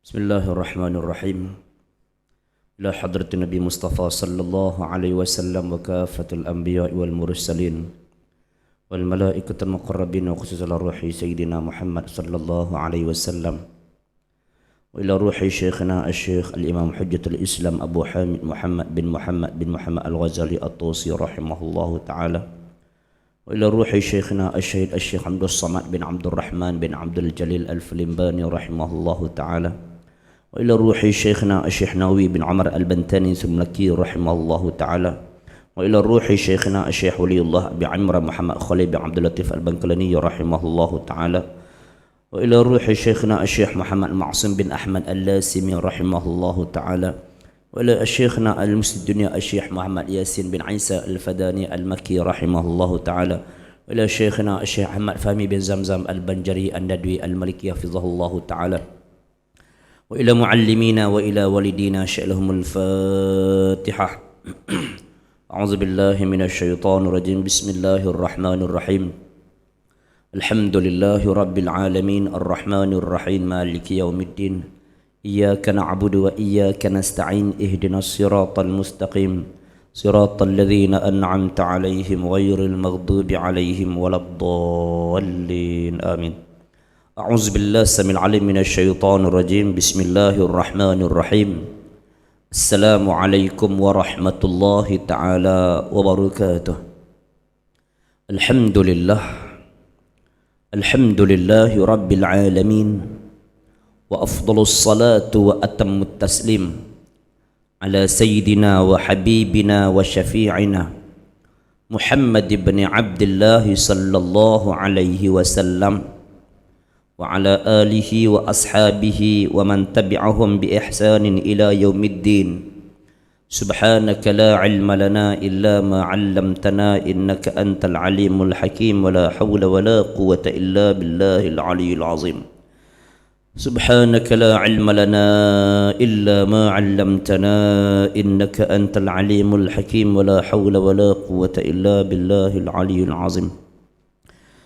Bismillahirrahmanirrahim. Ila hadratin Nabi Mustafa sallallahu alaihi wasallam wa kafatul anbiya wal mursalin wal malaikatul muqarrabin wa khususan ruhi sayyidina Muhammad sallallahu alaihi wasallam wa ila ruhi syekhina asy-syekh al-imam hujjatul Islam Abu Hamid Muhammad bin Muhammad al-Ghazali at-Tusi rahimahullahu taala wa ila ruhi syekhina asy-syahid asy-syekh Abdul Samad bin Abdul Rahman bin Abdul Jalil al-Filimbani rahimahullahu taala wa ila ruhi syekhna asy-syekh Nawawi bin Umar al-Bantani Subnaki rahimahullahu taala wa ila ruhi syekhna asy-syekh Waliullah bi Amr Muhammad Khalid bin Abdul Latif al-Bankalani rahimahullahu taala wa ila ruhi syekhna asy-syekh Muhammad Ma'sum bin Ahmad al-Lasimi rahimahullahu taala wa ila syekhna al-Musnid dunya asy-syekh Muhammad Yasin bin Isa al-Fadani al-Makki rahimahullahu taala wa ila syekhna asy-syekh Ahmad Fahmi bin Zamzam al-Banjari an-Nadwi al-Maliki hafizahullahu taala wa ila muallimina wa ila walidina sya'lahumul Fatihah. A'udzu billahi minasy syaithanir rajim. Bismillahirrahmanirrahim. Alhamdulillahi rabbil alamin arrahmanir rahim maliki yaumiddin. Iyyaka na'budu wa iyyaka nasta'in ihdinas siratal mustaqim. Siratal ladzina an'amta 'alaihim ghairil maghdubi 'alaihim waladdallin. Amin. A'udzu billahi samil alim minasy syaithanir rajim. Bismillahirrahmanirrahim. Assalamualaikum warahmatullahi taala wabarakatuh. Alhamdulillahi rabbil alamin wa afdhalus salatu wa atammut taslim ala sayyidina wa habibina wa syafi'ina Muhammad ibn Abdullah sallallahu alaihi wasallam wa ala alihi wa ashabihi wa man tabi'ahum bi ihsanin ila yaumiddin. Subhanaka la ilma lana illa ma 'allamtana innaka antal alimul hakim wa la hawla wa la quwwata illa billahil aliyyil azim. Subhanaka la ilma lana illa ma 'allamtana innaka antal alimul hakim wa la hawla wa la quwwata illa billahil aliyyil azim.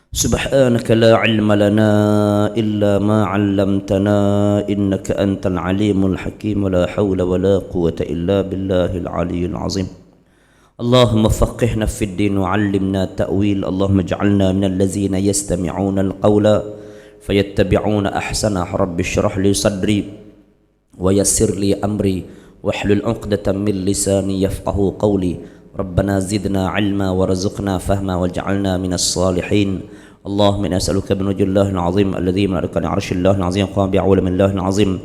Subhanaka la ilma lana illa ma 'allamtana innaka antal alimul hakim wa la hawla wa la quwwata illa billahil aliyyil azim. Allahumma faqihna fid din wa 'allimna ta'wil. Allahumma ij'alna minal ladzina yastami'una al-qawla fayattabi'una ahsana. Rabbi shrah li sadri wa yassir li amri wahlul 'uqdatam min lisani yafqahu qawli. Rabbana zidna 'ilma warzuqna fahma waj'alna minas salihin. Allahumma inna nas'aluka bi wajhillahil 'azim alladhi malakana 'arshillahil 'azim qama bi'awla minallahil 'azim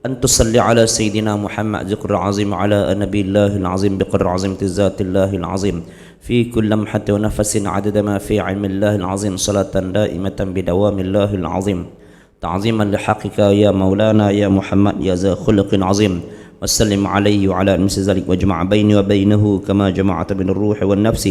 an tusalli 'ala sayyidina Muhammad dzikrul 'azim 'ala nabiyillahil 'azim biqadri 'azimati zatillahil 'azim fi kulli lamhatin wa nafasin 'adada ma fi 'ilmillahil 'azim salatan da'imatan bi dawamillahil 'azim ta'ziman li haqqika ya maulana ya Muhammad ya za khuluqin 'azim. وسلم عليه وعلى مثل ذلك واجمع بيني وبينه كما جمعت بين الروح والنفس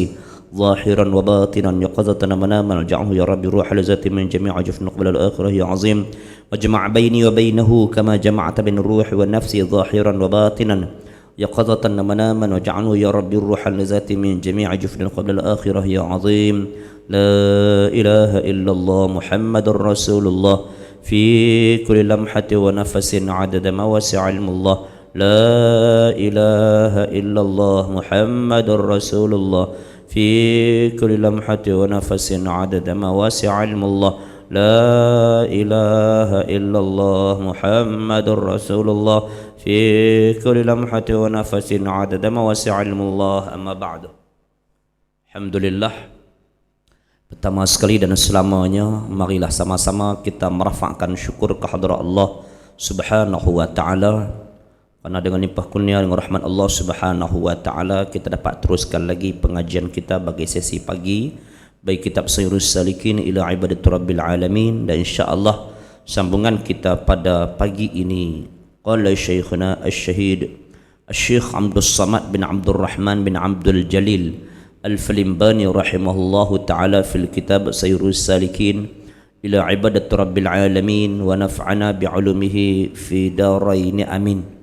ظاهرا وباطنا يقظة مناما واجعله يا رب روح لذات من جميع جفن قبل الآخرة يا عظيم. واجمع بيني وبينه كما جمعت بين الروح والنفس ظاهرا وباطنا يقظة مناما واجعله يا رب روح لذات من جميع جفن قبل الآخرة يا عظيم. لا إله إلا الله محمد رسول الله في كل لمحة ونفس عدد ما وسع علم الله. لا إله إلا الله محمد رسول الله في كل لمحة ونفس عدد ما وسع علم الله. لا إله إلا الله محمد رسول الله في كل لمحة ونفس عدد ما وسع علم الله. أما بعد. Alhamdulillah. Pertama sekali dan selamanya marilah sama-sama kita merafakkan syukur kehadrat Allah Subhanahu wa taala. Karena dengan limpah kurnia dengan rahmat Allah Subhanahu wa taala kita dapat teruskan lagi pengajian kita bagi sesi pagi baik kitab Sayyidus Salikin ila Ibadatur Rabbil Alamin, dan insyaallah sambungan kita pada pagi ini qala Syekhuna Asy-Syahid Asy-Syekh Abdul Samad bin Abdul Rahman bin Abdul Jalil al-Filimbani rahimahullahu taala fil kitab Sayyidus Salikin ila Ibadatur Rabbil Alamin wa naf'ana bi'ulumihi fi darain amin.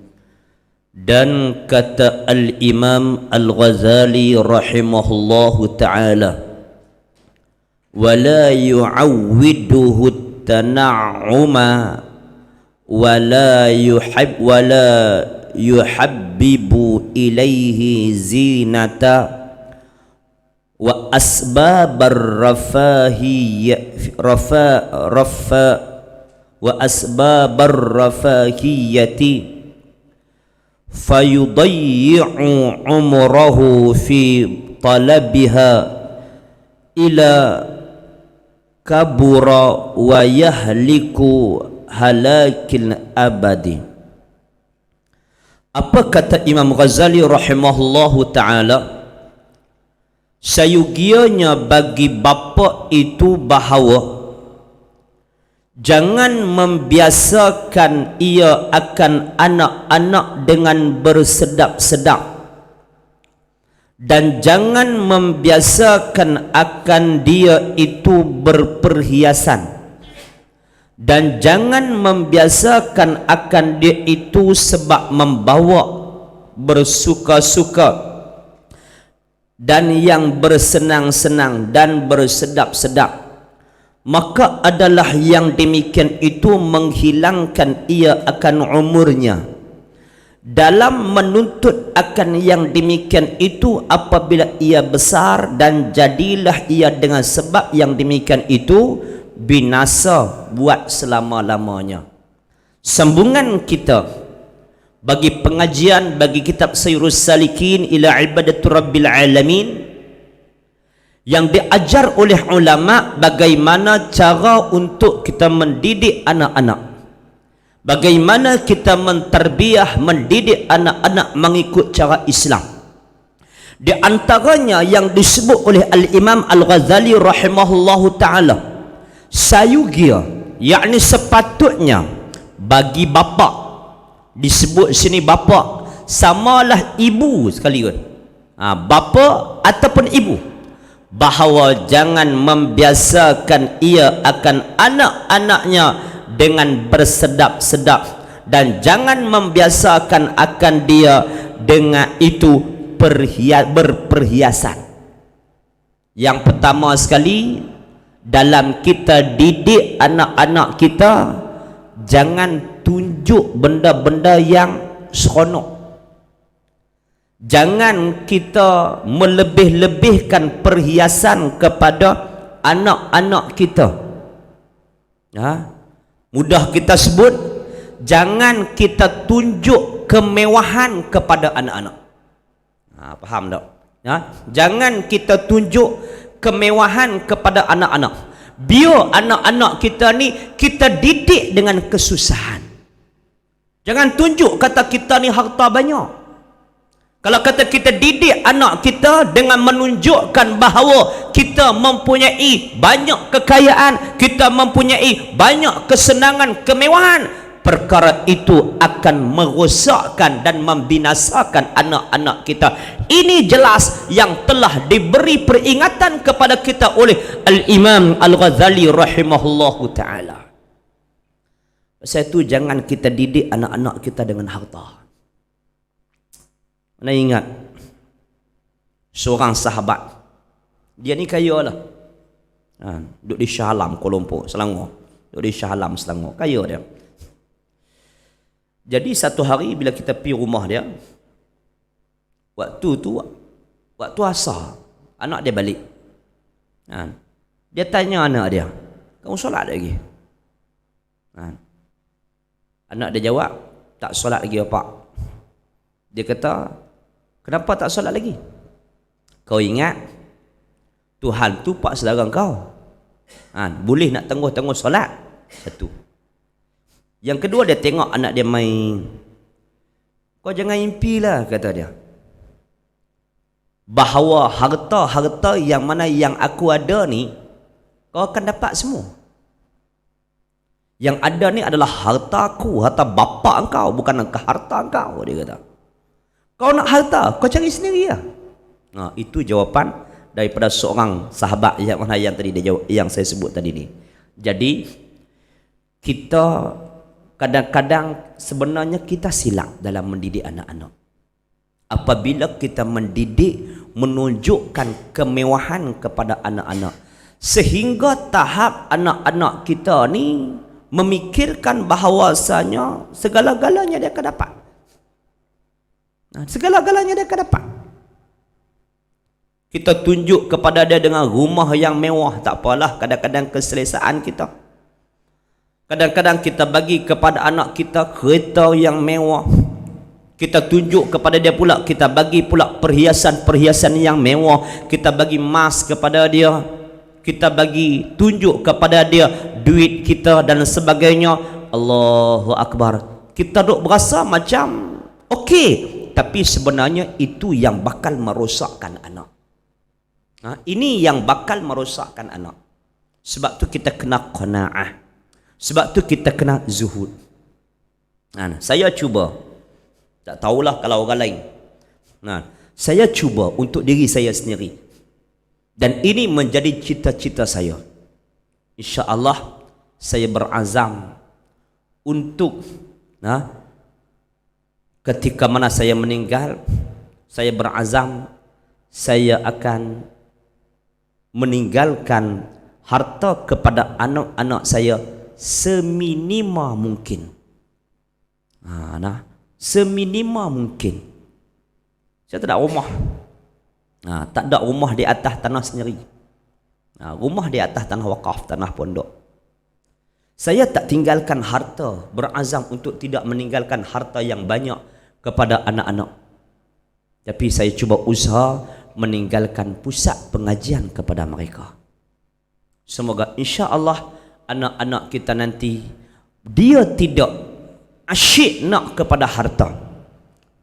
Dan kata Al-Imam Al-Ghazali rahimahullahu ta'ala, وَلَا يُعَوِّدُهُ التَّنَعُّمَ wala yuhabbibu ilaihi zinata wa asbabar rafahiyati fayudayyi'u umrahu fi talabiha ila kabura wa yahliku halakil abadi. Apa kata Imam Ghazali rahimahullahu ta'ala? Sayugianya bagi bapa itu bahawa jangan membiasakan ia akan anak-anak dengan bersedap-sedap, dan jangan membiasakan akan dia itu berperhiasan, dan jangan membiasakan akan dia itu sebab membawa bersuka-suka dan yang bersenang-senang dan bersedap-sedap. Maka adalah yang demikian itu menghilangkan ia akan umurnya. Dalam menuntut akan yang demikian itu apabila ia besar, dan jadilah ia dengan sebab yang demikian itu binasa buat selama-lamanya. Sambungan kita bagi pengajian bagi kitab Sayrus Salikin ila Ibadatur Rabbil Alamin, yang diajar oleh ulama bagaimana cara untuk kita mendidik anak-anak, bagaimana kita mentarbiah mendidik anak-anak mengikut cara Islam. Di antaranya yang disebut oleh Al-Imam Al-Ghazali rahimahullahu ta'ala, sayugia, yakni sepatutnya bagi bapa, disebut sini bapa samalah ibu sekalian, bapa ataupun ibu, bahawa jangan membiasakan ia akan anak-anaknya dengan bersedap-sedap, dan jangan membiasakan akan dia dengan itu berperhiasan. Yang pertama sekali, dalam kita didik anak-anak kita, jangan tunjuk benda-benda yang seronok. Jangan kita melebih-lebihkan perhiasan kepada anak-anak kita. Mudah kita sebut, jangan kita tunjuk kemewahan kepada anak-anak. Faham tak? Jangan kita tunjuk kemewahan kepada anak-anak. Biar anak-anak kita ni kita didik dengan kesusahan. Jangan tunjuk kata kita ni harta banyak. Kalau kata kita didik anak kita dengan menunjukkan bahawa kita mempunyai banyak kekayaan, kita mempunyai banyak kesenangan, kemewahan, perkara itu akan merosakkan dan membinasakan anak-anak kita. Ini jelas yang telah diberi peringatan kepada kita oleh Al-Imam Al-Ghazali rahimahullahu ta'ala. Sebab itu jangan kita didik anak-anak kita dengan harta. Mana ingat seorang sahabat, dia ni kaya lah, duduk di Shah Alam, Kuala Lumpur, Selangor. Duduk di Shah Alam, Selangor, kaya dia. Jadi satu hari bila kita pergi rumah dia, waktu asar, anak dia balik. Dia tanya anak dia, kamu solat lagi? Anak dia jawab, tak solat lagi bapak. Dia kata, kenapa tak solat lagi? Kau ingat Tuhan tu pak saudara kau, boleh nak tangguh-tangguh solat. Satu. Yang kedua, dia tengok anak dia main. Kau jangan impilah, kata dia, bahawa harta-harta yang mana yang aku ada ni kau akan dapat semua. Yang ada ni adalah hartaku, harta bapa engkau, bukan harta engkau. Dia kata, kau nak harta, kau cari sendiri ya. Itu jawapan daripada seorang sahabat yang mana yang tadi dia jawab, yang saya sebut tadi ni. Jadi kita kadang-kadang sebenarnya kita silap dalam mendidik anak-anak. Apabila kita mendidik menunjukkan kemewahan kepada anak-anak, sehingga tahap anak-anak kita ni memikirkan bahawasanya segala-galanya dia akan dapat. Segala-galanya dia akan dapat. Kita tunjuk kepada dia dengan rumah yang mewah, tak apalah, kadang-kadang keselesaan kita. Kadang-kadang kita bagi kepada anak kita kereta yang mewah. Kita tunjuk kepada dia pula, kita bagi pula perhiasan-perhiasan yang mewah. Kita bagi emas kepada dia. Kita bagi tunjuk kepada dia duit kita dan sebagainya. Allahu Akbar. Kita duk berasa macam okey, tapi sebenarnya itu yang bakal merosakkan anak. Ini yang bakal merosakkan anak. Sebab tu kita kena qanaah. Sebab tu kita kena zuhud. Saya cuba, tak tahulah kalau orang lain. Saya cuba untuk diri saya sendiri. Dan ini menjadi cita-cita saya. InsyaAllah saya berazam untuk ketika mana saya meninggal, saya berazam saya akan meninggalkan harta kepada anak-anak saya seminima mungkin. Seminima mungkin. Saya tak ada rumah. Tak ada rumah di atas tanah sendiri. Rumah di atas tanah wakaf, tanah pondok. Saya tak tinggalkan harta, berazam untuk tidak meninggalkan harta yang banyak kepada anak-anak. Tapi saya cuba usaha meninggalkan pusat pengajian kepada mereka. Semoga insya-Allah anak-anak kita nanti dia tidak asyik nak kepada harta,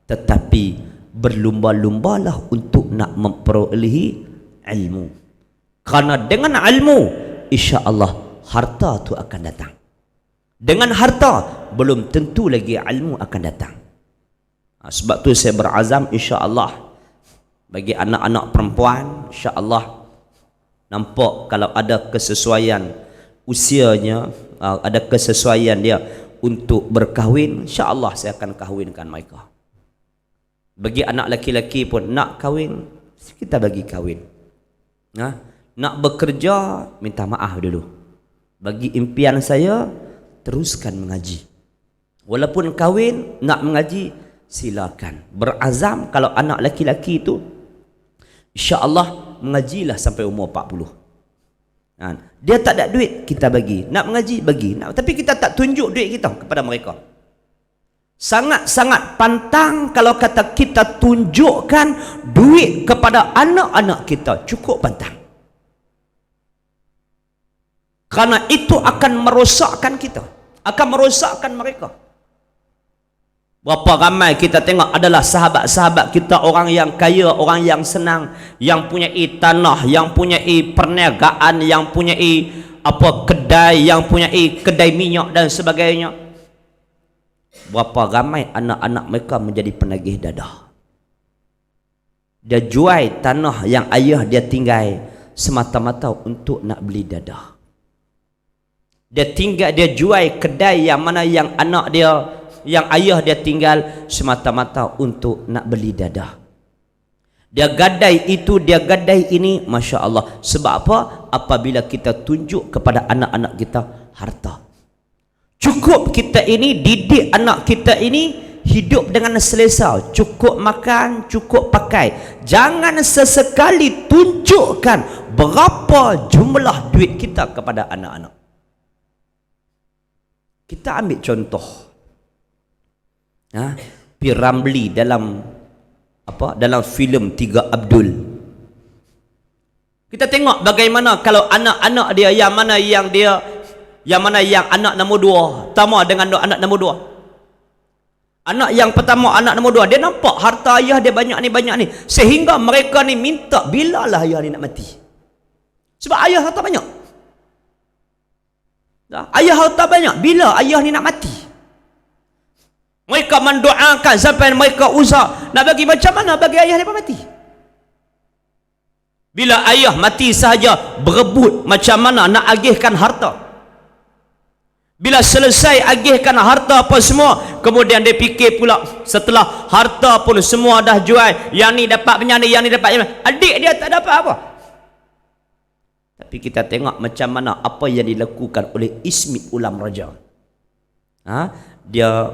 tetapi berlumba-lumbalah untuk nak memperolehi ilmu. Karena dengan ilmu insya-Allah harta tu akan datang. Dengan harta belum tentu lagi ilmu akan datang. Sebab tu saya berazam insya-Allah bagi anak-anak perempuan, insya-Allah nampak kalau ada kesesuaian usianya, ada kesesuaian dia untuk berkahwin, insya-Allah saya akan kahwinkan mereka. Bagi anak laki-laki pun nak kahwin, kita bagi kahwin. Nak bekerja, minta maaf dulu. Bagi impian saya, teruskan mengaji. Walaupun kahwin, nak mengaji, silakan. Berazam kalau anak laki-laki itu insya-Allah mengajilah sampai umur 40. Dia tak ada duit, kita bagi. Nak mengaji, bagi. Tapi kita tak tunjuk duit kita kepada mereka. Sangat-sangat pantang kalau kata kita tunjukkan duit kepada anak-anak kita. Cukup pantang. Karena itu akan merosakkan kita. Akan merosakkan mereka. Berapa ramai kita tengok adalah sahabat-sahabat kita, orang yang kaya, orang yang senang, yang punyai tanah, yang punyai perniagaan, yang punyai kedai, yang punyai kedai minyak dan sebagainya. Berapa ramai anak-anak mereka menjadi penagih dadah. Dia jual tanah yang ayah dia tinggal semata-mata untuk nak beli dadah. Dia jual kedai yang mana yang anak dia, yang ayah dia tinggal semata-mata untuk nak beli dadah. Dia gadai itu, dia gadai ini, Masya Allah. Sebab apa? Apabila kita tunjuk kepada anak-anak kita harta. Cukup kita ini didik anak kita ini hidup dengan selesa, cukup makan, cukup pakai. Jangan sesekali tunjukkan berapa jumlah duit kita kepada anak-anak. Kita ambil contoh P. Ramlee dalam filem Tiga Abdul. Kita tengok bagaimana kalau anak-anak dia yang mana yang anak nombor 2 sama dengan anak nombor 2. Anak yang pertama, anak nombor 2, dia nampak harta ayah dia banyak ni, sehingga mereka ni minta bilalah ayah ni nak mati. Sebab ayah harta banyak. Ayah harta banyak, bila ayah ni nak mati? Mereka mendoakan sampai mereka usah nak bagi macam mana bagi ayah dia mati. Bila ayah mati sahaja berebut macam mana nak agihkan harta. Bila selesai agihkan harta apa semua, kemudian dia fikir pula setelah harta pun semua dah jual, yang ni dapat penyanyi, yang ni dapat yang ni. Adik dia tak dapat apa. Tapi kita tengok macam mana apa yang dilakukan oleh Ismi Ulam Raja. Dia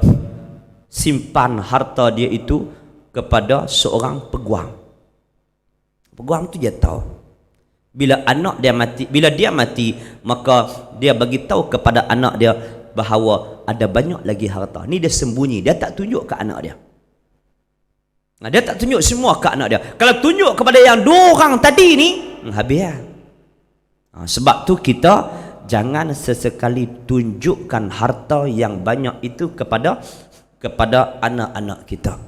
simpan harta dia itu kepada seorang peguam. Peguam tu dia tahu bila anak dia mati, bila dia mati, maka dia bagi tahu kepada anak dia bahawa ada banyak lagi harta. Ni dia sembunyi, dia tak tunjuk ke anak dia. Dia tak tunjuk semua ke anak dia. Kalau tunjuk kepada yang dua orang tadi ni, habis lah. Sebab tu kita jangan sesekali tunjukkan harta yang banyak itu kepada anak-anak kita.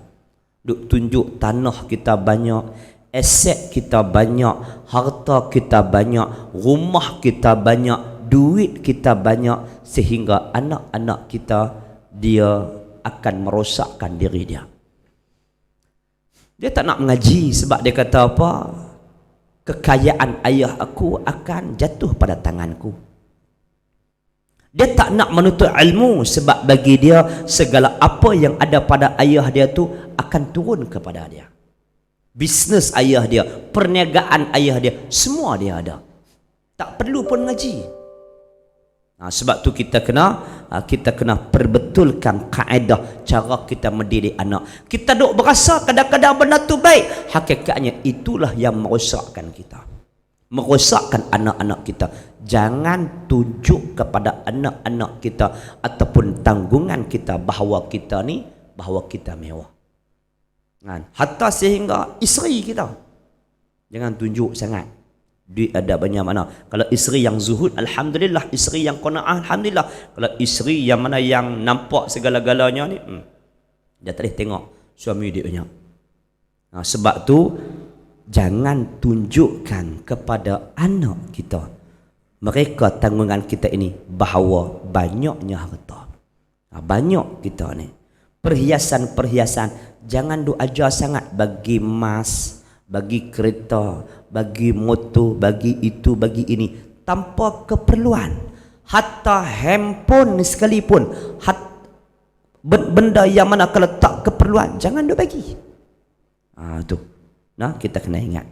Duk tunjuk tanah kita banyak, aset kita banyak, harta kita banyak, rumah kita banyak, duit kita banyak, sehingga anak-anak kita dia akan merosakkan diri dia. Dia tak nak mengaji sebab dia kata apa? Kekayaan ayah aku akan jatuh pada tanganku. Dia tak nak menuntut ilmu sebab bagi dia segala apa yang ada pada ayah dia tu akan turun kepada dia. Bisnes ayah dia, perniagaan ayah dia, semua dia ada. Tak perlu pun ngaji. Sebab tu kita kena perbetulkan kaedah cara kita mendidik anak. Kita duk berasa kadang-kadang benda tu baik, hakikatnya itulah yang merosakkan kita, merosakkan anak-anak kita. Jangan tunjuk kepada anak-anak kita ataupun tanggungan kita bahawa kita mewah. Hatta sehingga isteri kita jangan tunjuk sangat duit ada banyak mana. Kalau isteri yang zuhud, alhamdulillah. Isteri yang qanaah, alhamdulillah. Kalau isteri yang mana yang nampak segala-galanya ni, dia tak boleh tengok suami dia banyak. Sebab tu jangan tunjukkan kepada anak kita, mereka tanggungan kita ini, bahawa banyaknya harta, banyak kita ni perhiasan-perhiasan. Jangan duk ajar sangat bagi emas, bagi kereta, bagi motor, bagi itu, bagi ini, tanpa keperluan. Hatta handphone sekalipun, benda yang mana kalau tak keperluan, jangan duk bagi. Tu. Kita kena ingat.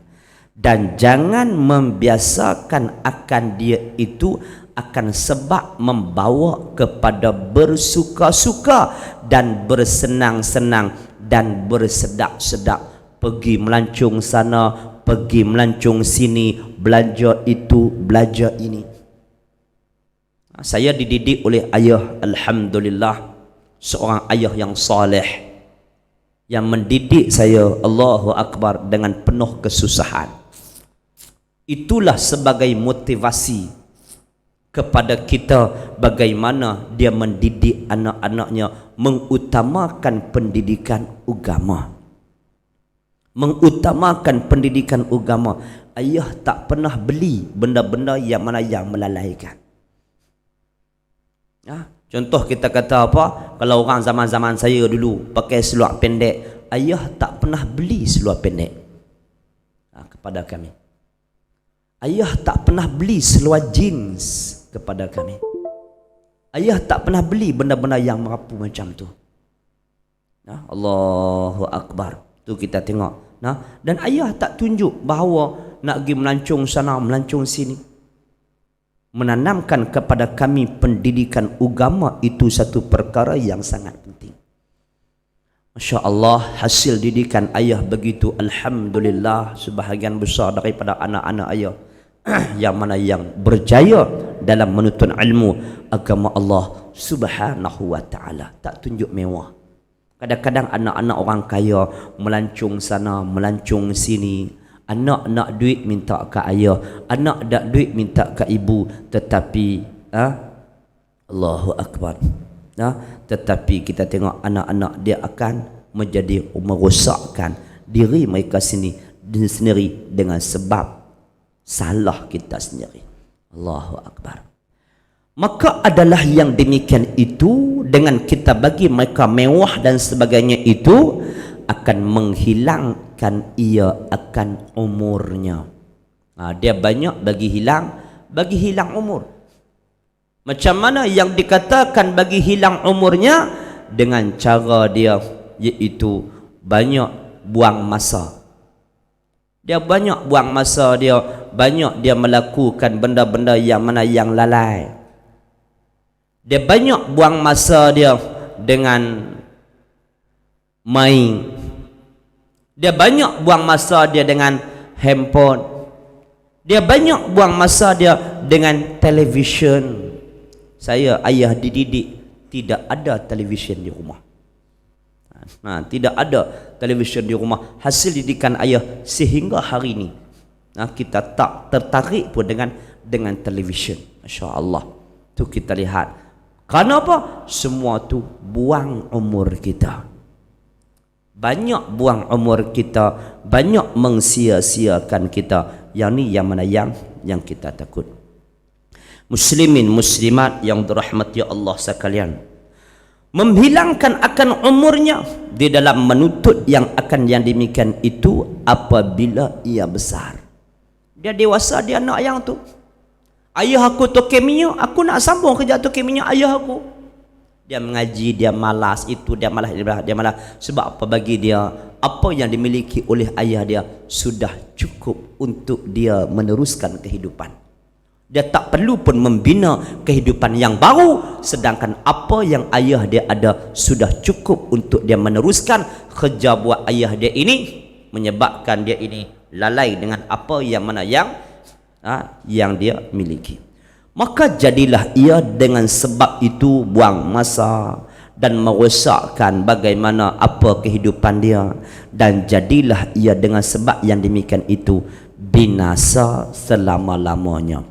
Dan jangan membiasakan akan dia itu akan sebab membawa kepada bersuka-suka dan bersenang-senang dan bersedap-sedap. Pergi melancong sana, pergi melancong sini, belanja itu, belanja ini. Saya dididik oleh ayah, alhamdulillah, seorang ayah yang saleh, yang mendidik saya, Allahu Akbar, dengan penuh kesusahan. Itulah sebagai motivasi kepada kita bagaimana dia mendidik anak-anaknya, mengutamakan pendidikan agama. Mengutamakan pendidikan agama. Ayah tak pernah beli benda-benda yang mana yang melalaikan. Contoh kita kata apa? Kalau orang zaman-zaman saya dulu pakai seluar pendek, ayah tak pernah beli seluar pendek kepada kami. Ayah tak pernah beli seluar jeans kepada kami. Ayah tak pernah beli benda-benda yang merapu macam tu. Allahu Akbar. Tu kita tengok. Dan ayah tak tunjuk bahawa nak pergi melancong sana, melancong sini. Menanamkan kepada kami pendidikan agama itu satu perkara yang sangat penting. Masya Allah, hasil didikan ayah begitu, alhamdulillah, sebahagian besar daripada anak-anak ayah yang mana yang berjaya dalam menuntut ilmu agama Allah Subhanahu wa ta'ala. Tak tunjuk mewah. Kadang-kadang anak-anak orang kaya melancong sana, melancong sini. Anak nak duit minta ke ayah, anak nak duit minta ke ibu. Tetapi Allahu Akbar, tetapi kita tengok anak-anak dia akan menjadi merosakkan diri mereka sendiri dengan sebab salah kita sendiri. Allahu Akbar. Maka adalah yang demikian itu, dengan kita bagi mereka mewah dan sebagainya, itu akan menghilangkan ia akan umurnya. Dia banyak bagi hilang umur. Macam mana yang dikatakan bagi hilang umurnya? Dengan cara dia, iaitu banyak buang masa. Dia banyak buang masa dia banyak dia melakukan benda-benda yang mana yang lalai. Dia banyak buang masa dia dengan main. Dia banyak buang masa dia dengan handphone. Dia banyak buang masa dia dengan televisyen. Saya ayah dididik tidak ada televisyen di rumah. Tidak ada televisyen di rumah. Hasil didikan ayah sehingga hari ini kita tak tertarik pun dengan televisyen. Masya Allah. Tu kita lihat. Kerana apa? Semua tu buang umur kita. Banyak buang umur kita, banyak mengsia-siakan kita. Yang ni yang mana yang kita takut. Muslimin muslimat yang dirahmati Allah sekalian, menghilangkan akan umurnya di dalam menuntut yang demikian itu apabila ia besar. Dia dewasa, dia nak yang tu. Ayah aku tokek minyak, aku nak sambung kerja tokek minyak ayah aku. Dia mengaji, dia malas itu, dia malas. Sebab apa? Bagi dia, apa yang dimiliki oleh ayah dia sudah cukup untuk dia meneruskan kehidupan. Dia tak perlu pun membina kehidupan yang baru, sedangkan apa yang ayah dia ada sudah cukup untuk dia meneruskan. Kerja buat ayah dia ini menyebabkan dia ini lalai dengan apa yang mana yang dia miliki. Maka jadilah ia dengan sebab itu buang masa dan merosakkan bagaimana apa kehidupan dia, dan jadilah ia dengan sebab yang demikian itu binasa selama-lamanya.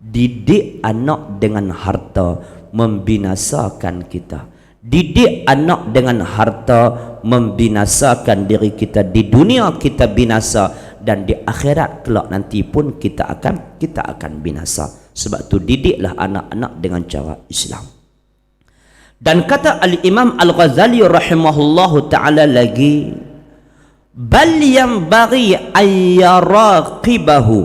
Didik anak dengan harta membinasakan kita. Didik anak dengan harta membinasakan diri kita. Di dunia kita binasa, dan di akhirat kelak nanti pun kita akan binasa. Sebab tu didiklah anak-anak dengan cara Islam. Dan kata Al-Imam Al-Ghazali rahimahullahu ta'ala lagi, bal yanbaghi an yaraqibahu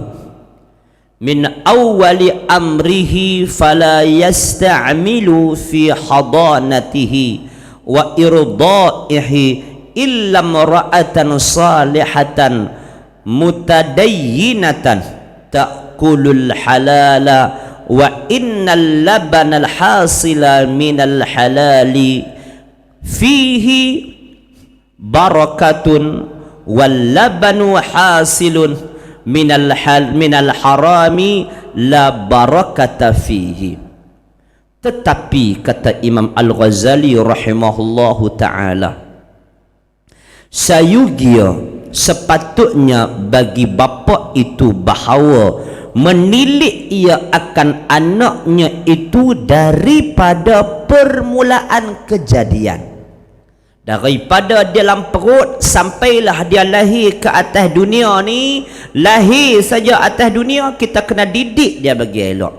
min awwali amrihi fala yasta'milu fi hadanatihi wa irdaihi illa mar'atan salihatan mutadayyinatan ta'kulul halala wa innal labana al-hasila minal halali fihi barakatun wal labanu hasilun minal harami la barakata fihi. Tetapi kata Imam Al-Ghazali rahimahullahu ta'ala, sayugia sepatutnya bagi bapa itu bahawa menilik ia akan anaknya itu daripada permulaan kejadian, daripada dalam perut sampailah dia lahir ke atas dunia ni. Lahir saja atas dunia, kita kena didik dia bagi elok.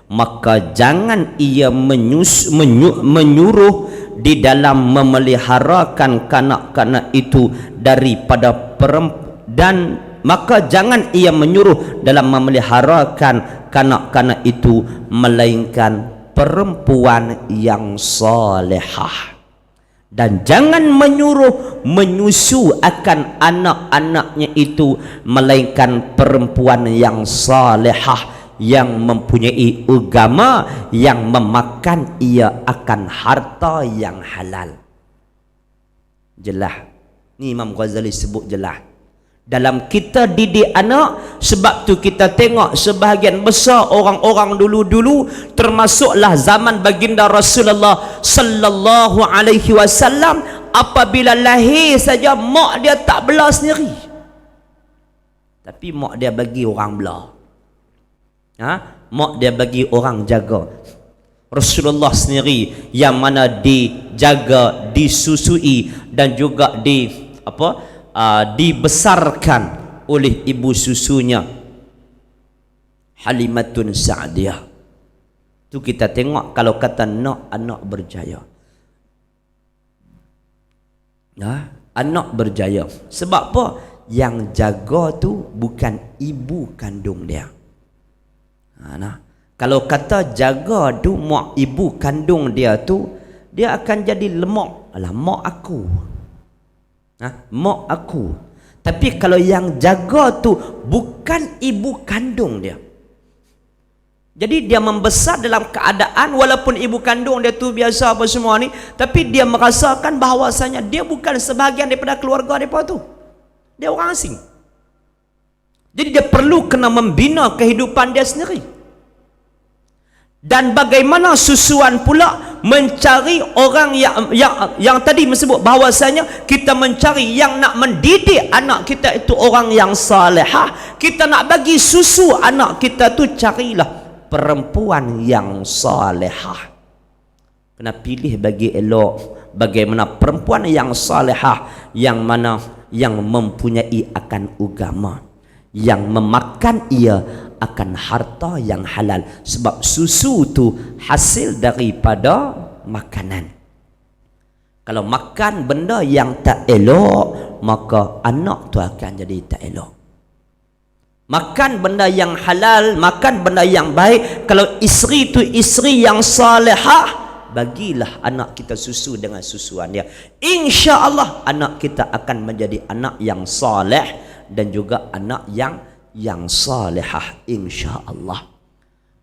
Maka jangan ia menyuruh di dalam memeliharakan kanak-kanak itu daripada dan maka jangan ia menyuruh dalam memeliharakan kanak-kanak itu melainkan perempuan yang salihah, dan jangan menyuruh menyusu akan anak-anaknya itu melainkan perempuan yang salihah, yang mempunyai agama, yang memakan ia akan harta yang halal. Jelas ni Imam Ghazali sebut jelas dalam kita didik anak. Sebab tu kita tengok sebahagian besar orang-orang dulu-dulu, termasuklah zaman baginda Rasulullah sallallahu alaihi wasallam, apabila lahir saja mak dia tak bela sendiri, tapi mak dia bagi orang bela. Mak dia bagi orang jaga. Rasulullah sendiri yang mana dijaga, disusui dan juga dibesarkan oleh ibu susunya Halimatun Sa'diyah. Tu kita tengok kalau kata nak anak berjaya. Anak berjaya. Sebab apa? Yang jaga tu bukan ibu kandung dia. Kalau kata jaga tu mak ibu kandung dia tu, dia akan jadi lemak. Alah, mak aku. Mak aku. Tapi kalau yang jaga tu bukan ibu kandung dia, jadi dia membesar dalam keadaan walaupun ibu kandung dia tu biasa apa semua ni, tapi dia merasakan bahawasanya dia bukan sebahagian daripada keluarga mereka tu. Dia orang asing. Jadi dia perlu kena membina kehidupan dia sendiri. Dan bagaimana susuan pula mencari orang yang tadi disebut bahawasanya kita mencari yang nak mendidik anak kita itu orang yang salihah. Kita nak bagi susu anak kita tu, carilah perempuan yang salihah. Kena pilih bagi elok bagaimana perempuan yang salihah, yang mana yang mempunyai akan agama, yang memakan ia akan harta yang halal, sebab susu tu hasil daripada makanan. Kalau makan benda yang tak elok, maka anak tu akan jadi tak elok. Makan benda yang halal, makan benda yang baik. Kalau isteri tu isteri yang salihah, bagilah anak kita susu dengan susuan dia. Insya-Allah anak kita akan menjadi anak yang saleh dan juga anak yang salihah, insya-Allah.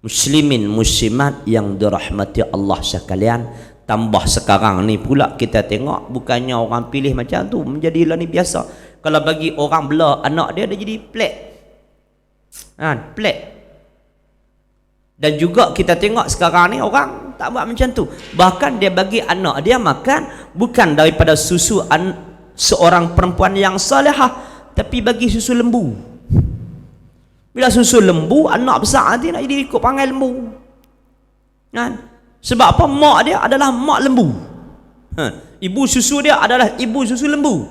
Muslimin muslimat yang dirahmati Allah sekalian, tambah sekarang ni pula kita tengok bukannya orang pilih macam tu menjadilah ni biasa. Kalau bagi orang bela anak dia jadi plek. Plek. Dan juga kita tengok sekarang ni orang tak buat macam tu. Bahkan dia bagi anak dia makan bukan daripada susu seorang perempuan yang salihah, tapi bagi susu lembu. Bila susu lembu, anak besar nanti nak jadi ikut panggil lembu. Sebab apa? Mak dia adalah mak lembu. Ibu susu dia adalah ibu susu lembu.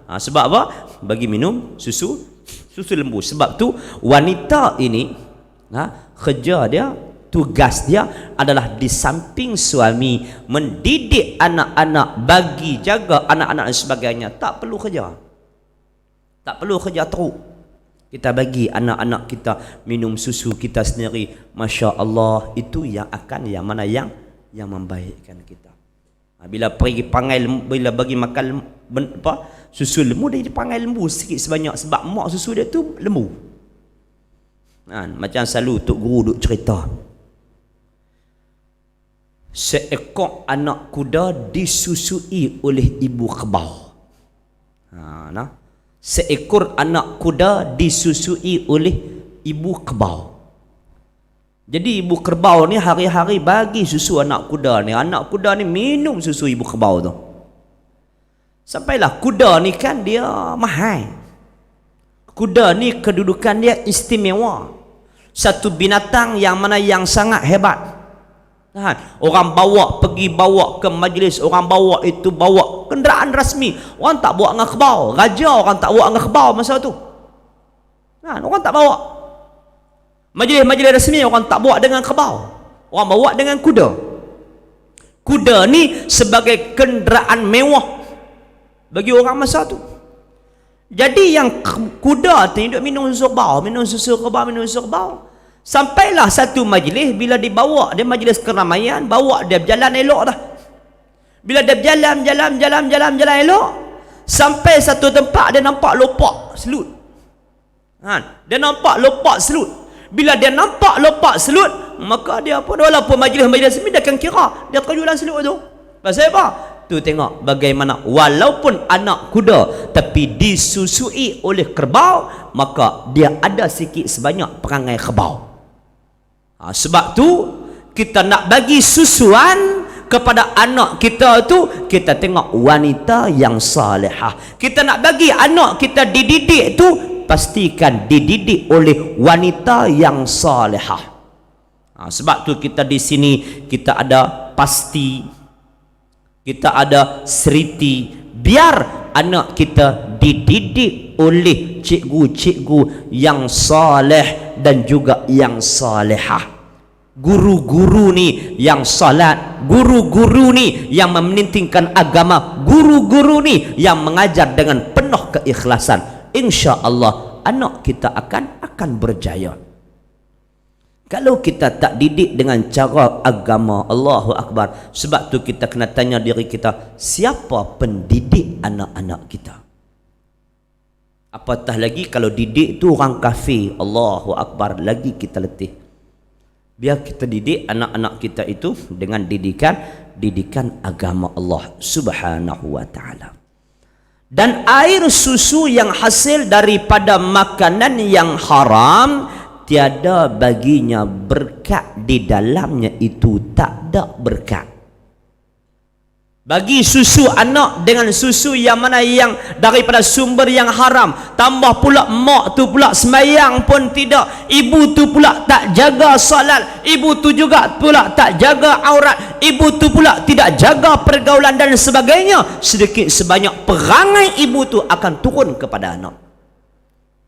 Sebab apa? Bagi minum susu lembu. Sebab tu wanita ini kerja dia, tugas dia adalah di samping suami mendidik anak-anak, bagi jaga anak-anak dan sebagainya. Tak perlu kerja. Tak perlu kerja teruk. Kita bagi anak-anak kita minum susu kita sendiri. Masya Allah, itu yang akan yang mana yang membaikkan kita. Bila pergi panggil, bila bagi makan susu lembu, dia panggil lembu sikit sebanyak, sebab mak susu dia tu lembu. Macam selalu Tok Guru duk cerita, seekor anak kuda disusui oleh ibu kerbau. Seekor anak kuda disusui oleh ibu kerbau. Jadi ibu kerbau ni hari-hari bagi susu anak kuda ni. Anak kuda ni minum susu ibu kerbau tu. Sampailah kuda ni kan dia mahal. Kuda ni kedudukan dia istimewa. Satu binatang yang mana yang sangat hebat. Orang pergi bawa ke majlis, orang bawa itu bawa kenderaan rasmi. Orang tak bawa dengan kerbau. Raja orang tak bawa dengan kerbau masa tu. Orang tak bawa. Majlis-majlis rasmi orang tak bawa dengan kerbau. Orang bawa dengan kuda. Kuda ni sebagai kenderaan mewah bagi orang masa tu. Jadi yang kuda tu duduk minum susu kerbau, minum susu kerbau. Sampailah satu majlis, bila dibawa dia majlis keramaian, bawa dia berjalan elok dah. Bila dia berjalan elok, sampai satu tempat dia nampak lopak selut. Dia nampak lopak selut. Bila dia nampak lopak selut, maka dia apa, walaupun majlis ini dia akan kira dia terjulan selut tu. Pasal apa? Tu tengok bagaimana walaupun anak kuda tapi disusui oleh kerbau, maka dia ada sikit sebanyak perangai kerbau. Sebab tu kita nak bagi susuan kepada anak kita tu, kita tengok wanita yang salihah. Kita nak bagi anak kita dididik tu, pastikan dididik oleh wanita yang salihah. Sebab tu kita di sini kita ada pasti, kita ada seriti, biar anak kita dididik oleh cikgu-cikgu yang saleh dan juga yang salihah. Guru-guru ni yang salat, guru-guru ni yang mementingkan agama, guru-guru ni yang mengajar dengan penuh keikhlasan. Insya-Allah anak kita akan berjaya. Kalau kita tak didik dengan cara agama, Allahu Akbar. Sebab tu kita kena tanya diri kita, siapa pendidik anak-anak kita? Apatah lagi kalau didik tu orang kafir. Allahu Akbar, lagi kita letih. Biar kita didik anak-anak kita itu dengan didikan agama Allah Subhanahu wa taala. Dan air susu yang hasil daripada makanan yang haram, tiada baginya berkat di dalamnya, itu tak ada berkat. Bagi susu anak dengan susu yang mana yang daripada sumber yang haram, tambah pula mak tu pula semayang pun tidak, ibu tu pula tak jaga salat, ibu tu juga pula tak jaga aurat, ibu tu pula tidak jaga pergaulan dan sebagainya, sedikit sebanyak perangai ibu tu akan turun kepada anak.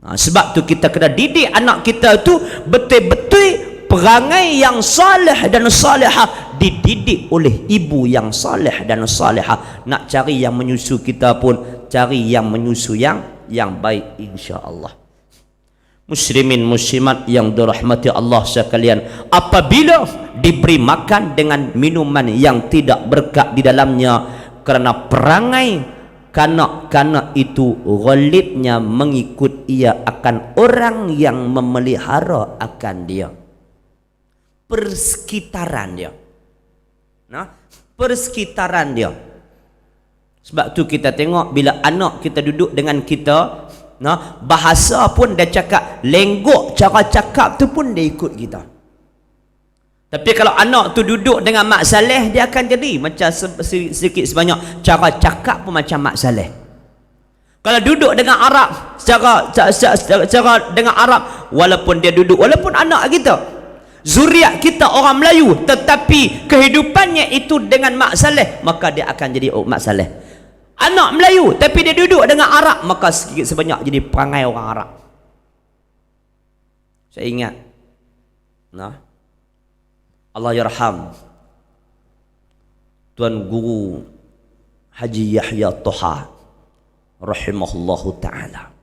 Sebab tu kita kena didik anak kita tu betul-betul perangai yang salih dan salihah, dididik oleh ibu yang salih dan salihah. Nak cari yang menyusu kita pun cari yang menyusu yang baik, insya-Allah. Muslimin muslimat yang dirahmati Allah sekalian, apabila diberi makan dengan minuman yang tidak berkat di dalamnya kerana perangai kanak-kanak itu ghalibnya mengikut ia akan orang yang memelihara akan dia, persekitaran dia. Persekitaran dia. Sebab tu kita tengok bila anak kita duduk dengan kita, bahasa pun dia cakap, lenggok cara cakap tu pun dia ikut kita. Tapi kalau anak tu duduk dengan Mak Saleh, dia akan jadi macam sedikit sebanyak cara cakap pun macam Mak Saleh. Kalau duduk dengan Arab, secara dengan Arab, walaupun dia duduk, walaupun anak kita, zuriat kita orang Melayu, tetapi kehidupannya itu dengan Mak Saleh, maka dia akan jadi Mak Saleh. Anak Melayu tapi dia duduk dengan Arab, maka sedikit sebanyak jadi perangai orang Arab. Saya ingat Allah yarham Tuan Guru Haji Yahya Toha rahimahullahu ta'ala.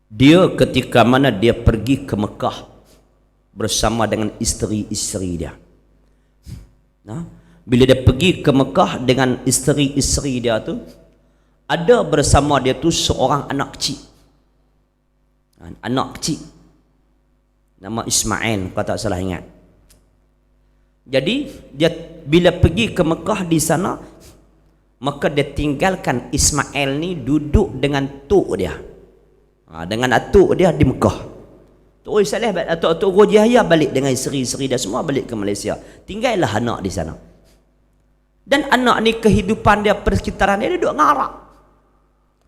Dia ketika mana dia pergi ke Mekah bersama dengan isteri-isteri dia. Bila dia pergi ke Mekah dengan isteri-isteri dia tu, ada bersama dia tu seorang anak kecil. Anak kecil nama Ismail, kalau tak salah ingat. Jadi dia bila pergi ke Mekah di sana, maka dia tinggalkan Ismail ni duduk dengan tok dia, dengan atuk dia di Mekah. Tok Saleh atau Tok Haji Yahya balik dengan isteri-isteri dia semua balik ke Malaysia. Tinggallah anak di sana. Dan anak ni kehidupan dia, persekitaran dia duduk dengan Arab,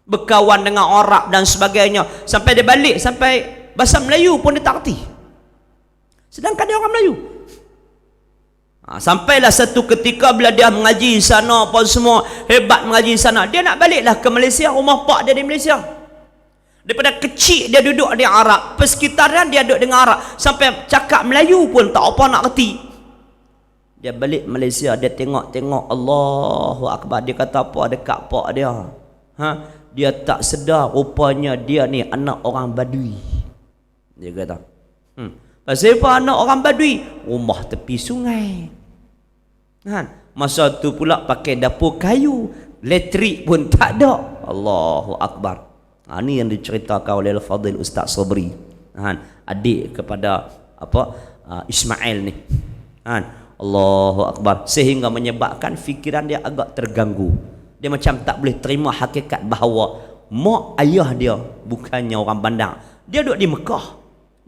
berkawan dengan Arab dan sebagainya, sampai dia balik, sampai bahasa Melayu pun dia tak erti, sedangkan dia orang Melayu. Sampailah satu ketika bila dia mengaji sana apa semua, hebat mengaji sana, dia nak baliklah ke Malaysia, rumah pak dia di Malaysia. Daripada kecil dia duduk di Arab, persekitaran dia duduk dengan Arab, sampai cakap Melayu pun tak apa nak erti. Dia balik Malaysia, dia tengok-tengok, Allahu Akbar, dia kata apa dekat pak dia, dia tak sedar rupanya dia ni anak orang Badui. Dia kata, pasal apa anak orang Badui? Rumah tepi sungai. Masa tu pula pakai dapur kayu, elektrik pun tak ada. Allahu Akbar. Ini yang diceritakan oleh Al-Fadhil Ustaz Sabri, adik kepada Ismail ni. Allahu Akbar. Sehingga menyebabkan fikiran dia agak terganggu. Dia macam tak boleh terima hakikat bahawa mak ayah dia bukannya orang bandar. Dia duduk di Mekah.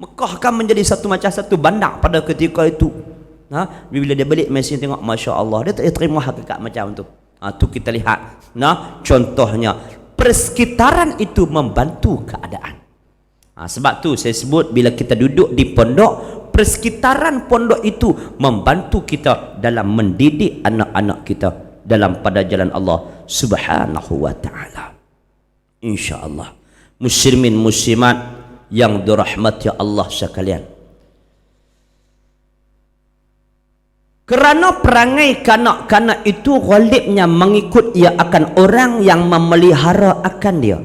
Mekah kan menjadi satu bandar pada ketika itu. Bila dia balik Malaysia tengok, Masya Allah, dia tak terima hakikat macam tu. Tu kita lihat. Contohnya, persekitaran itu membantu keadaan. Sebab tu saya sebut, bila kita duduk di pondok, persekitaran pondok itu membantu kita dalam mendidik anak-anak kita dalam pada jalan Allah Subhanahu wa ta'ala, insya-Allah. Muslimin muslimat yang dirahmati Allah sekalian, kerana perangai kanak-kanak itu ghalibnya mengikut ia akan orang yang memelihara akan dia,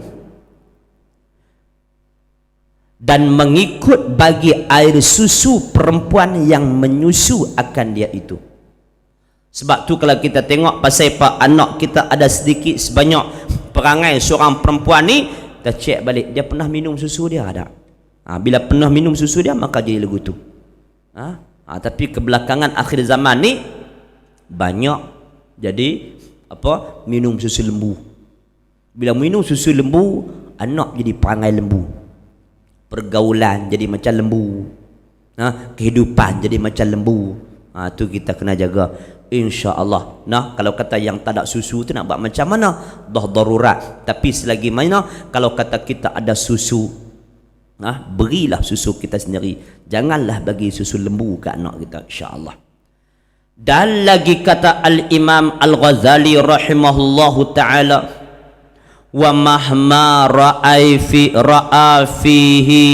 dan mengikut bagi air susu perempuan yang menyusu akan dia itu. Sebab tu kalau kita tengok pasal anak kita ada sedikit sebanyak perangai seorang perempuan ni, kita cek balik dia pernah minum susu dia tak? Bila pernah minum susu dia maka jadi lagu tu. Tapi kebelakangan akhir zaman ni banyak jadi apa, minum susu lembu. Bila minum susu lembu, anak jadi perangai lembu, pergaulan jadi macam lembu, kehidupan jadi macam lembu. Tu kita kena jaga, insya-Allah. Kalau kata yang tak ada susu tu nak buat macam mana? Dah darurat. Tapi selagi mana kalau kata kita ada susu, berilah susu kita sendiri. Janganlah bagi susu lembu ke anak kita, insya-Allah. Dan lagi kata Al-Imam Al-Ghazali rahimahullahu ta'ala, wa mahma ra'a fihi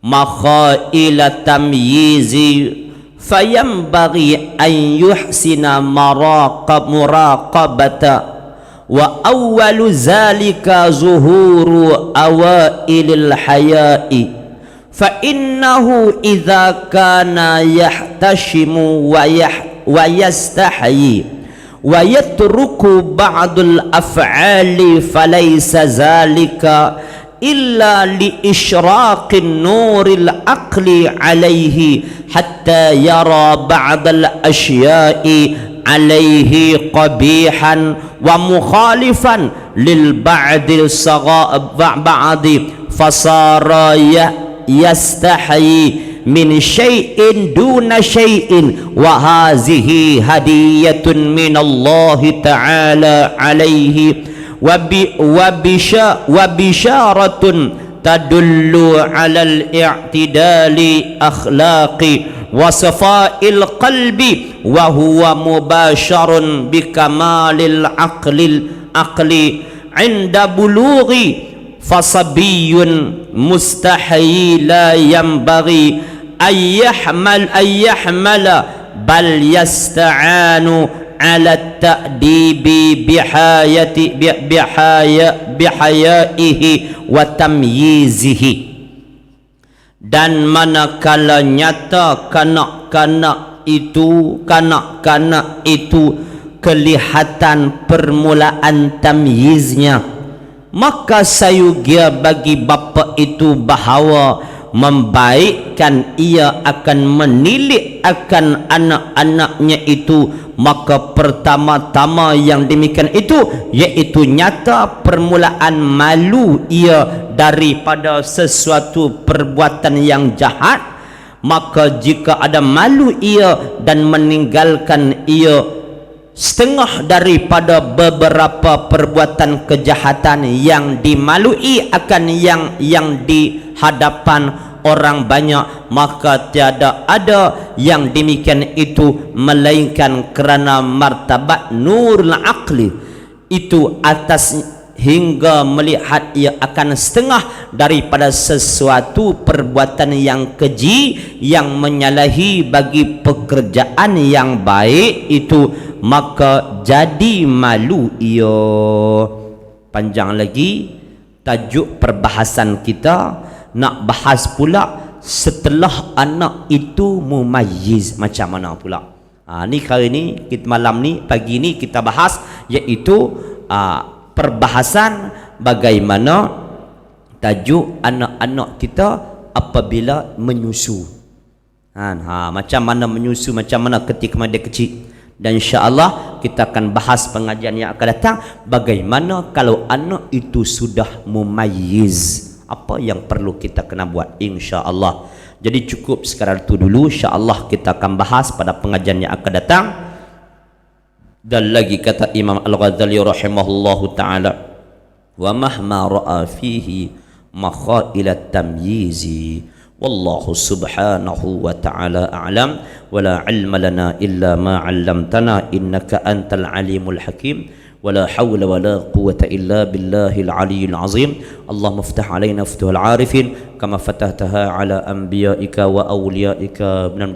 makhaila tamyizi fayambaghi an yuhsina muraqabata wa awwalu zalika zuhuru awailil haya'i fa innahu idza kana yahtashimu wa yastahyi wa yatruku ba'dul af'ali falaysa zalika illa li isyraqin nuril aqli alaihi hatta yara ba'dal asya'i alaihi qabihan wa mukhalifan lil ba'dil ba'di fasara yastahyi min syai'in duna syai'in wa hazihi hadiyatun minallahi ta'ala alaihi wa bisyaratun tadullu ala al-i'tidali akhlaqi wa safa'il qalbi wa huwa mubasharun bikamalil aqli inda bulughi fasabiyyun mustahyi la yanbaghi ayyahmala bal yasta'anu ala ta'dibi bihayaihi wa tamyizihi. Dan manakala nyata kanak-kanak itu kelihatan permulaan tamyiznya, maka sayugia bagi bapa itu bahawa membaikkan ia akan menilik akan anak-anaknya itu. Maka pertama-tama yang demikian itu iaitu nyata permulaan malu ia daripada sesuatu perbuatan yang jahat. Maka jika ada malu ia dan meninggalkan ia setengah daripada beberapa perbuatan kejahatan yang dimalui akan yang di hadapan orang banyak, maka tiada ada yang demikian itu melainkan kerana martabat nurul aqli itu atas hingga melihat ia akan setengah daripada sesuatu perbuatan yang keji yang menyalahi bagi pekerjaan yang baik itu, maka jadi malu ia. Panjang lagi tajuk perbahasan kita nak bahas pula setelah anak itu mumayyiz macam mana pula. Ni kali ni kita malam ni pagi ni kita bahas iaitu perbahasan bagaimana tajuk anak-anak kita apabila menyusu. Macam mana menyusu, macam mana ketika dia kecil. Dan insya-Allah kita akan bahas pengajian yang akan datang bagaimana kalau anak itu sudah mumayyiz. Apa yang perlu kita kena buat, insya-Allah. Jadi cukup sekarang itu dulu, insya-Allah kita akan bahas pada pengajian yang akan datang. Dan lagi kata Imam Al-Ghazali rahimahullahu ta'ala, wa mahma ra'a fihi makhailat tamyizi wallahu subhanahu wa ta'ala a'lam wa la ilma lana illa ma 'allamtana innaka antal alimul hakim. ولا حول ولا قوة إلا بالله العلي العظيم. اللهم افتح علينا فتوح العارفين كما فتحتها على أنبيائك وأوليائك من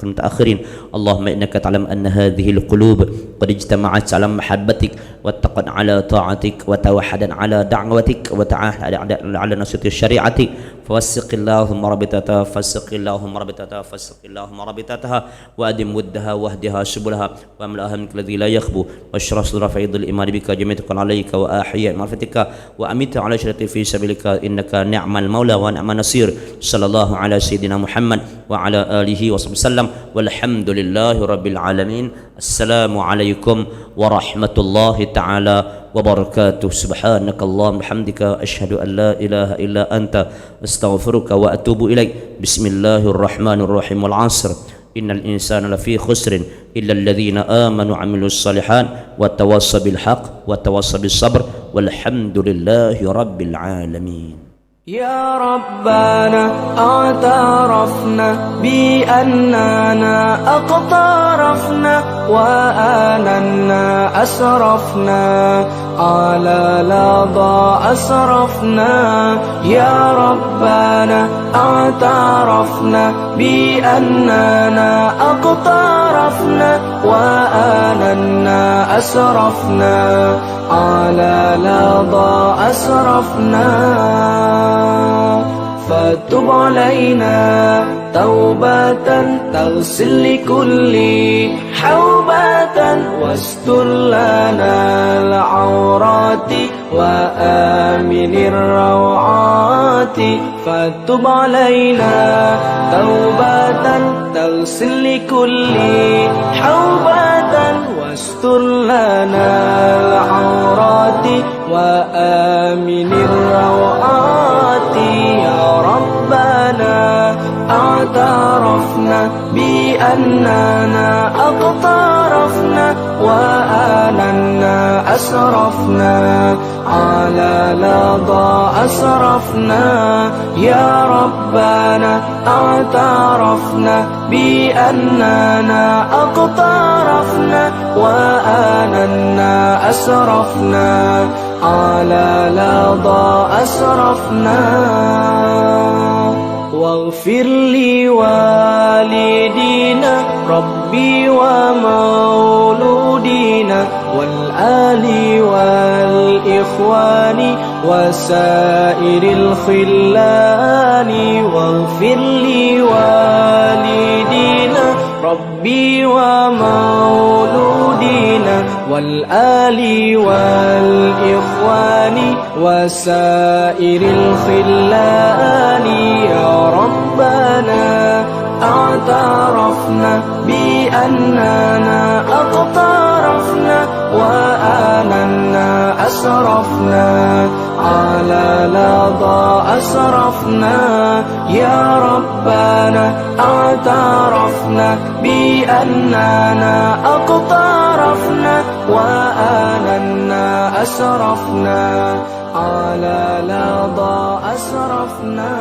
المتأخرين. اللهم إنك تعلم أن هذه القلوب قد اجتمعت على محبتك واتقت على طاعتك وتوحدت على دعوتك وتعاهدت على نصرة الشريعة، فوسق اللهم رابطتها، فسق اللهم رابطتها، فسق اللهم رابطتها، وأدم ودها واهدها سبلها، واملأها منك الذي لا يخبو، واشرح صدر فيض الإيمان بك جميعا عليك، وأحياء معرفتك، وأميت على شرط في سبيلك، إنك نعم المولى ونعم النصير. صلى الله على سيدنا محمد وعلى آله وصحبه وسلم، والحمد لله رب العالمين. السلام عليكم ورحمة الله تعالى وبركاته. سبحانك اللهم وبحمدك، أشهد أن لا إله إلا أنت، أستغفرك وأتوب إليك. بسم الله الرحمن الرحيم. والعصر إن الإنسان لفي خسر إلا الذين آمنوا وعملوا الصالحات وتواصوا بالحق وتواصوا بالصبر، والحمد لله رب العالمين. يا ربنا اعترفنا بأننا أقترفنا وآننا أسرفنا على لظى أسرفنا. يا ربنا اعترفنا بأننا أقترفنا وآننا أسرفنا على لظى أسرفنا. فتب علينا توبة تغسل لكل حوبة، واستر لنا العورات وآمن الروعات. فتب علينا توبة تغسل لكل حوبة، واستر لنا العورات وآمن الروعات. يا ربنا اعترفنا بأننا أقترفنا وآننا أسرفنا على لظى أسرفنا. يا ربنا اعترفنا بأننا أقترفنا وآننا أسرفنا على لظى أسرفنا. واغفر لوالدينا ربي ومولودينا والآل والإخوان وسائر الخلان. واغفر لوالدينا ربي ومولودينا والآل والإخوان وسائر الخلان. يا ربنا اعترفنا بأننا أقترفنا وآننا أسرفنا على لظى أسرفنا. يا ربنا اعترفنا بأننا أقترفنا وآننا أسرفنا على لظى أسرفنا.